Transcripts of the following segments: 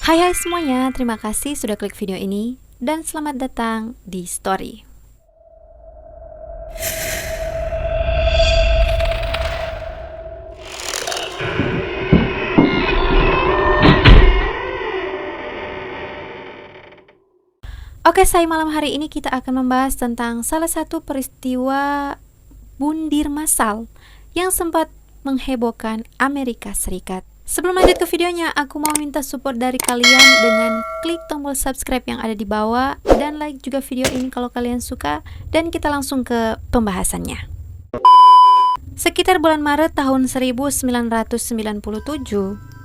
Hai semuanya, terima kasih sudah klik video ini dan selamat datang di Story. Oke, malam hari ini kita akan membahas tentang salah satu peristiwa bundir massal yang sempat menghebohkan Amerika Serikat. Sebelum lanjut ke videonya, aku mau minta support dari kalian dengan klik tombol subscribe yang ada di bawah dan like juga video ini kalau kalian suka, dan kita langsung ke pembahasannya. Sekitar bulan Maret tahun 1997,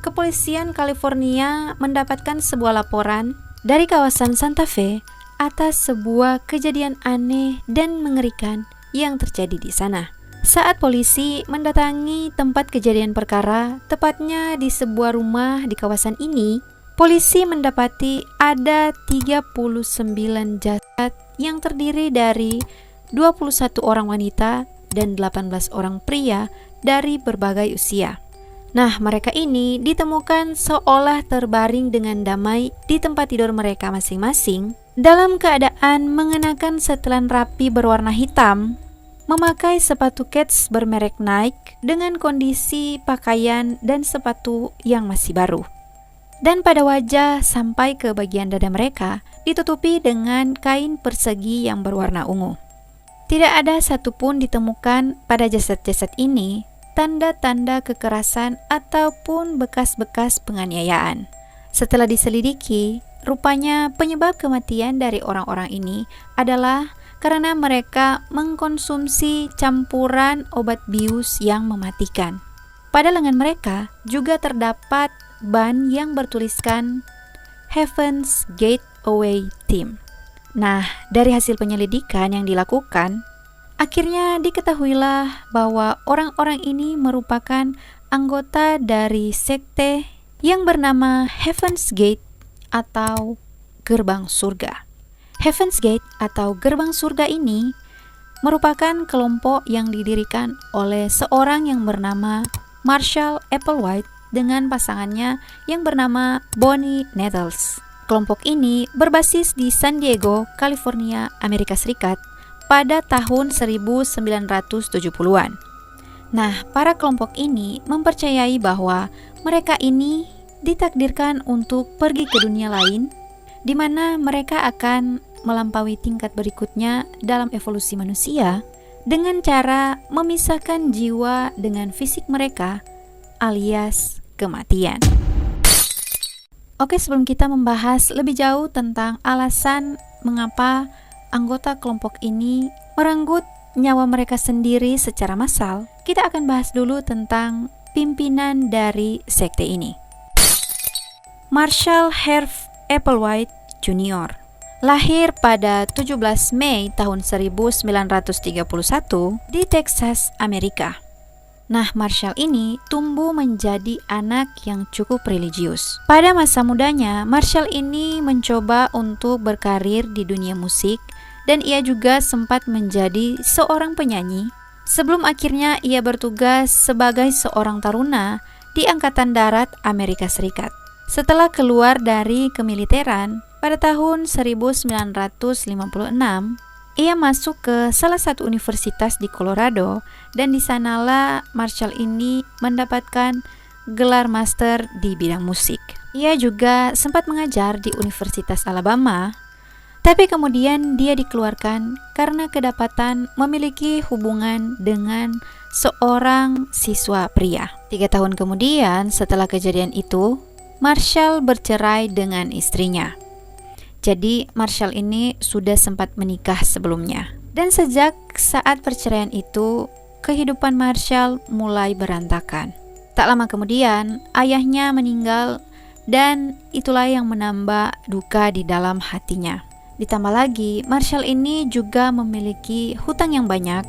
kepolisian California mendapatkan sebuah laporan dari kawasan Santa Fe atas sebuah kejadian aneh dan mengerikan yang terjadi di sana. Saat polisi mendatangi tempat kejadian perkara, tepatnya di sebuah rumah di kawasan ini, polisi mendapati ada 39 jasad yang terdiri dari 21 orang wanita dan 18 orang pria dari berbagai usia. Nah, mereka ini ditemukan seolah terbaring dengan damai di tempat tidur mereka masing-masing, dalam keadaan mengenakan setelan rapi berwarna hitam, memakai sepatu kets bermerek Nike dengan kondisi pakaian dan sepatu yang masih baru. Dan pada wajah sampai ke bagian dada mereka ditutupi dengan kain persegi yang berwarna ungu. Tidak ada satupun ditemukan pada jasad-jasad ini tanda-tanda kekerasan ataupun bekas-bekas penganiayaan. Setelah diselidiki, rupanya penyebab kematian dari orang-orang ini adalah karena mereka mengkonsumsi campuran obat bius yang mematikan. Pada lengan mereka juga terdapat ban yang bertuliskan Heaven's Gate Away Team. Nah, dari hasil penyelidikan yang dilakukan, akhirnya diketahuilah bahwa orang-orang ini merupakan anggota dari sekte yang bernama Heaven's Gate atau Gerbang Surga. Heaven's Gate atau Gerbang Surga ini merupakan kelompok yang didirikan oleh seorang yang bernama Marshall Applewhite dengan pasangannya yang bernama Bonnie Nettles. Kelompok ini berbasis di San Diego, California, Amerika Serikat pada tahun 1970-an. Nah, para kelompok ini mempercayai bahwa mereka ini ditakdirkan untuk pergi ke dunia lain, di mana mereka akan melampaui tingkat berikutnya dalam evolusi manusia dengan cara memisahkan jiwa dengan fisik mereka alias kematian. Oke, sebelum kita membahas lebih jauh tentang alasan mengapa anggota kelompok ini merenggut nyawa mereka sendiri secara massal, kita akan bahas dulu tentang pimpinan dari sekte ini. Marshall Herb Applewhite Jr. lahir pada 17 Mei tahun 1931 di Texas, Amerika. Nah, Marshall ini tumbuh menjadi anak yang cukup religius. Pada masa mudanya, Marshall ini mencoba untuk berkarir di dunia musik dan ia juga sempat menjadi seorang penyanyi sebelum akhirnya ia bertugas sebagai seorang taruna di Angkatan Darat Amerika Serikat. Setelah keluar dari kemiliteran pada tahun 1956, ia masuk ke salah satu universitas di Colorado dan di sanalah Marshall ini mendapatkan gelar master di bidang musik. Ia juga sempat mengajar di Universitas Alabama, tapi kemudian dia dikeluarkan karena kedapatan memiliki hubungan dengan seorang siswa pria. 3 tahun kemudian setelah kejadian itu, Marshall bercerai dengan istrinya. Jadi Marshall ini sudah sempat menikah sebelumnya. Dan sejak saat perceraian itu, kehidupan Marshall mulai berantakan. Tak lama kemudian, ayahnya meninggal dan itulah yang menambah duka di dalam hatinya. Ditambah lagi, Marshall ini juga memiliki hutang yang banyak,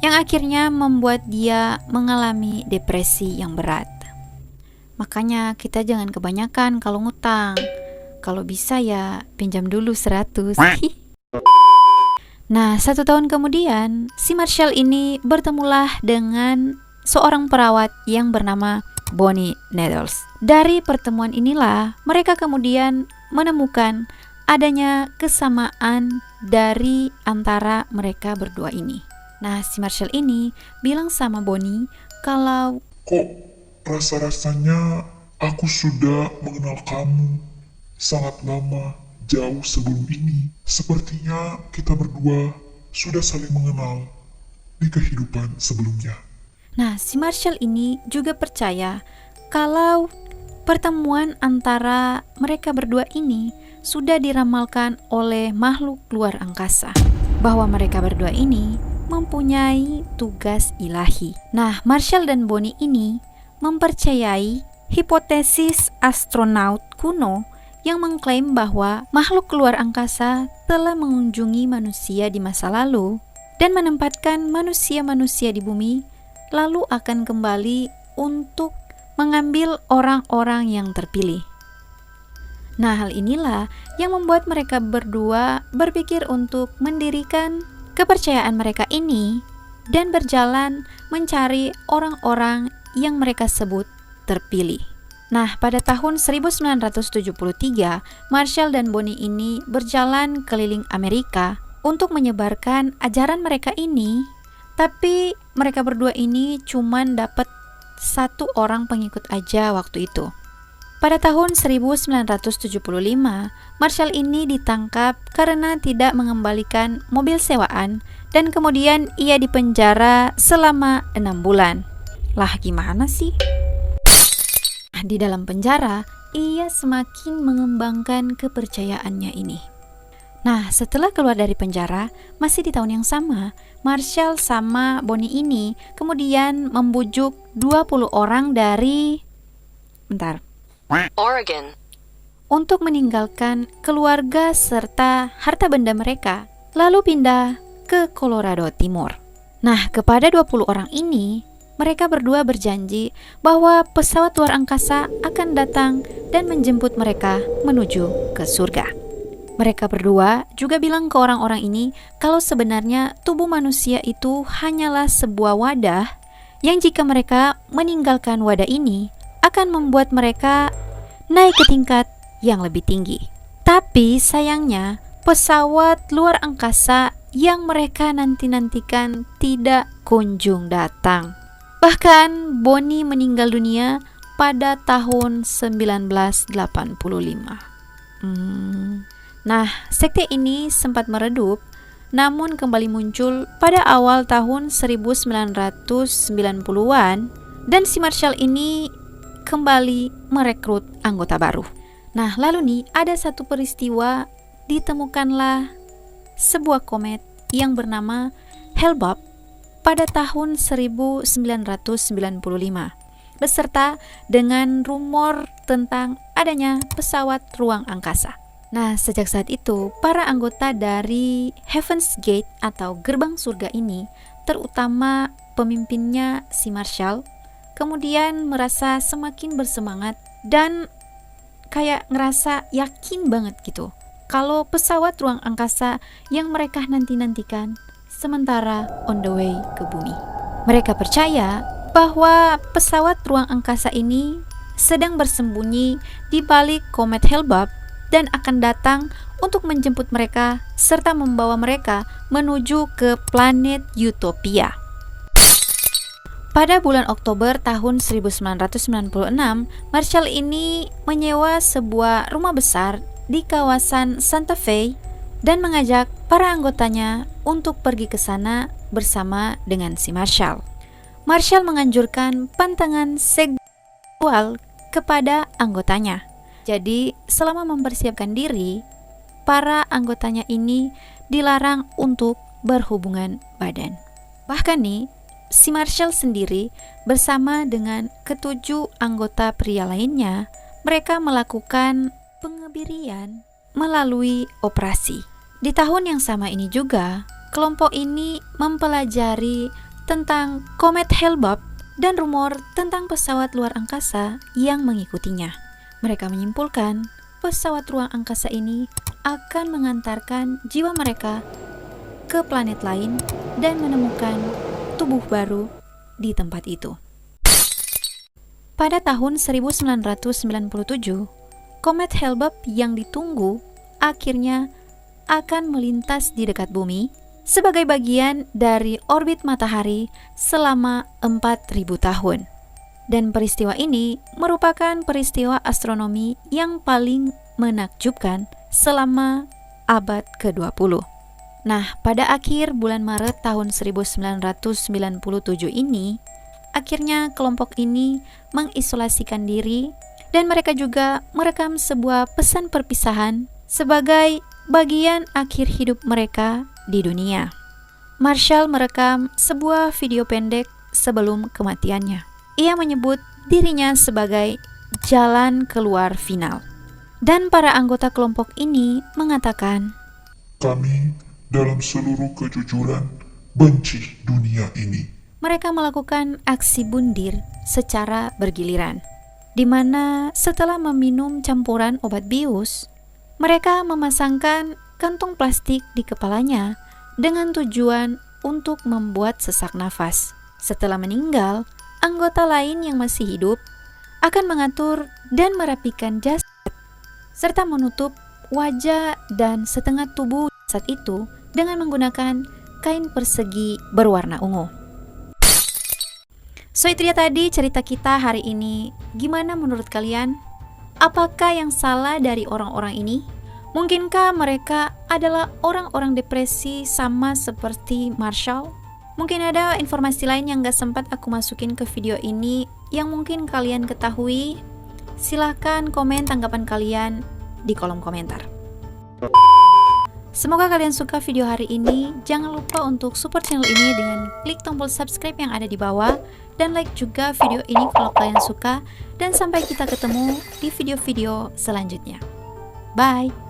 yang akhirnya membuat dia mengalami depresi yang berat. Makanya kita jangan kebanyakan kalau ngutang. Kalau bisa ya pinjam dulu 100. Nah, 1 tahun kemudian si Marshall ini bertemulah dengan seorang perawat yang bernama Bonnie Needles. Dari pertemuan inilah mereka kemudian menemukan adanya kesamaan dari antara mereka berdua ini. Nah, si Marshall ini bilang sama Bonnie kalau kok rasa-rasanya aku sudah mengenal kamu sangat lama, jauh sebelum ini. Sepertinya kita berdua sudah saling mengenal di kehidupan sebelumnya. Nah, si Marshall ini juga percaya kalau pertemuan antara mereka berdua ini sudah diramalkan oleh makhluk luar angkasa, bahwa mereka berdua ini mempunyai tugas ilahi. Nah, Marshall dan Bonnie ini mempercayai hipotesis astronaut kuno yang mengklaim bahwa makhluk luar angkasa telah mengunjungi manusia di masa lalu dan menempatkan manusia-manusia di bumi, lalu akan kembali untuk mengambil orang-orang yang terpilih. Nah, hal inilah yang membuat mereka berdua berpikir untuk mendirikan kepercayaan mereka ini dan berjalan mencari orang-orang yang mereka sebut terpilih. Nah, pada tahun 1973, Marshall dan Bonnie ini berjalan keliling Amerika untuk menyebarkan ajaran mereka ini, tapi mereka berdua ini cuman dapat satu orang pengikut aja waktu itu. Pada tahun 1975, Marshall ini ditangkap karena tidak mengembalikan mobil sewaan dan kemudian ia dipenjara selama 6 bulan. Lah, gimana sih? Di dalam penjara, ia semakin mengembangkan kepercayaannya ini. Nah, setelah keluar dari penjara, masih di tahun yang sama, Marshall sama Bonnie ini kemudian membujuk 20 orang dari Oregon untuk meninggalkan keluarga serta harta benda mereka, lalu pindah ke Colorado Timur. Nah, kepada 20 orang ini, mereka berdua berjanji bahwa pesawat luar angkasa akan datang dan menjemput mereka menuju ke surga. Mereka berdua juga bilang ke orang-orang ini kalau sebenarnya tubuh manusia itu hanyalah sebuah wadah yang jika mereka meninggalkan wadah ini akan membuat mereka naik ke tingkat yang lebih tinggi. Tapi sayangnya pesawat luar angkasa yang mereka nanti-nantikan tidak kunjung datang. Bahkan Bonnie meninggal dunia pada tahun 1985. Nah, sekte ini sempat meredup, namun kembali muncul pada awal tahun 1990-an dan si Marshall ini kembali merekrut anggota baru. Nah, lalu nih ada satu peristiwa, ditemukanlah sebuah komet yang bernama Hale-Bopp pada tahun 1995 beserta dengan rumor tentang adanya pesawat ruang angkasa. Nah, sejak saat itu, para anggota dari Heaven's Gate atau gerbang surga ini, terutama pemimpinnya si Marshall, kemudian merasa semakin bersemangat dan kayak ngerasa yakin banget gitu kalau pesawat ruang angkasa yang mereka nanti-nantikan sementara on the way ke bumi. Mereka percaya bahwa pesawat ruang angkasa ini sedang bersembunyi di balik komet Hale-Bopp dan akan datang untuk menjemput mereka serta membawa mereka menuju ke planet Utopia. Pada bulan Oktober tahun 1996, Marshall ini menyewa sebuah rumah besar di kawasan Santa Fe dan mengajak para anggotanya untuk pergi ke sana bersama dengan si Marshall. Marshall menganjurkan pantangan seksual kepada anggotanya. Jadi, selama mempersiapkan diri, para anggotanya ini dilarang untuk berhubungan badan. Bahkan nih, si Marshall sendiri bersama dengan ketujuh anggota pria lainnya, mereka melakukan pengebirian melalui operasi. Di tahun yang sama ini juga, kelompok ini mempelajari tentang komet Hale-Bopp dan rumor tentang pesawat luar angkasa yang mengikutinya. Mereka menyimpulkan pesawat ruang angkasa ini akan mengantarkan jiwa mereka ke planet lain dan menemukan tubuh baru di tempat itu. Pada tahun 1997, komet Hale-Bopp yang ditunggu akhirnya akan melintas di dekat bumi sebagai bagian dari orbit matahari selama 4.000 tahun. Dan peristiwa ini merupakan peristiwa astronomi yang paling menakjubkan selama abad ke-20. Nah, pada akhir bulan Maret tahun 1997 ini, akhirnya kelompok ini mengisolasikan diri dan mereka juga merekam sebuah pesan perpisahan sebagai bagian akhir hidup mereka di dunia. Marshall merekam sebuah video pendek sebelum kematiannya. Ia menyebut dirinya sebagai jalan keluar final. Dan para anggota kelompok ini mengatakan, Kami dalam seluruh kejujuran benci dunia ini. mereka melakukan aksi bundir secara bergiliran, di mana setelah meminum campuran obat bius, mereka memasangkan kantung plastik di kepalanya dengan tujuan untuk membuat sesak nafas. Setelah meninggal, anggota lain yang masih hidup akan mengatur dan merapikan jasad serta menutup wajah dan setengah tubuh jasad itu dengan menggunakan kain persegi berwarna ungu. So itu dia tadi cerita kita hari ini. Gimana menurut kalian? Apakah yang salah dari orang-orang ini? Mungkinkah mereka adalah orang-orang depresi sama seperti Marshall? Mungkin ada informasi lain yang gak sempat aku masukin ke video ini yang mungkin kalian ketahui. Silahkan komen tanggapan kalian di kolom komentar. Semoga kalian suka video hari ini. Jangan lupa untuk support channel ini dengan klik tombol subscribe yang ada di bawah dan like juga video ini kalau kalian suka. Dan sampai kita ketemu di video-video selanjutnya. Bye!